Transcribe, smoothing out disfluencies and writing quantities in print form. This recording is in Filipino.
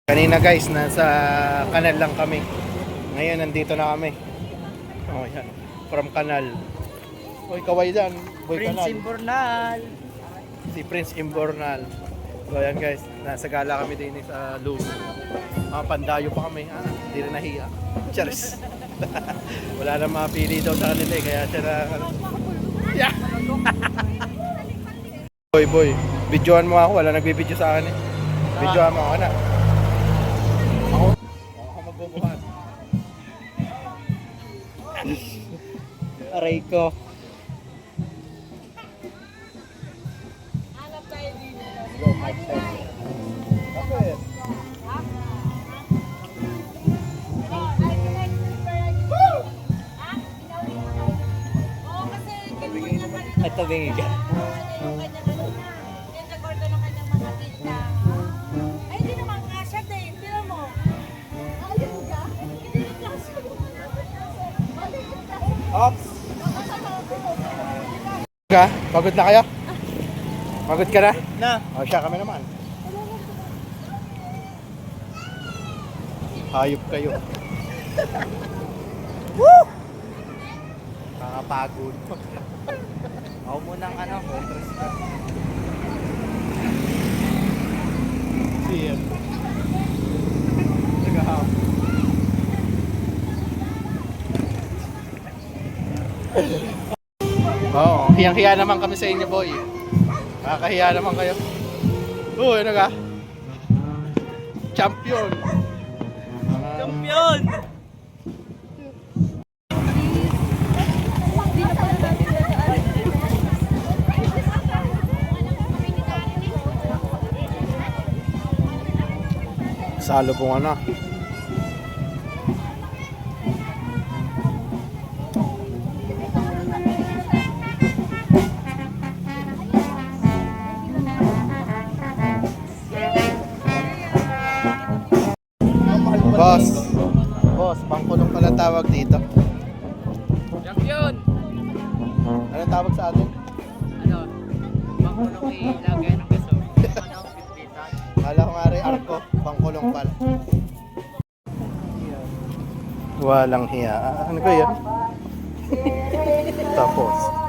Kanina guys, nasa kanal lang kami. Ngayon nandito na kami. Oh, yan. From kanal. Oy, kaway dyan. Boy Prince Kanal. Imbornal. Si Prince Imbornal. So yan guys, nasa gala kami din sa Lugo. Pandayo pa kami. Hindi na nahiya. Cheers. Wala na mapili daw sa kanila kaya siya na... Yeah. boy, videoan mo ako. Wala nagbibideo sa akin Videoan mo ako na. Ako magbubuhat. Aray ko. At tabingi ka. Ay, hindi naman nga siya din. Tira mo. Ayun ka. Hindi na klase. Ops! Pagod na kayo? Pagod ka na? Na. O siya kami naman. Hayop kayo. Woo! Kakapagod. Ako munang ano. Siyan. Nagahap. Oo, hiyang-hiya naman kami sa inyo, boy. Nakakahiya naman kayo. Oo, ano ka? Champion! Champion! Salubungan na. Boss, pangkulong pala tawag dito. Champion! Anong tawag sa atin? Ano? Bangkulong ilagay ng gaso. Ano? Bitbitan. Kala ko nga rin arko, pangkulong pala. Walang hiya. Ano ba yan? Tapos.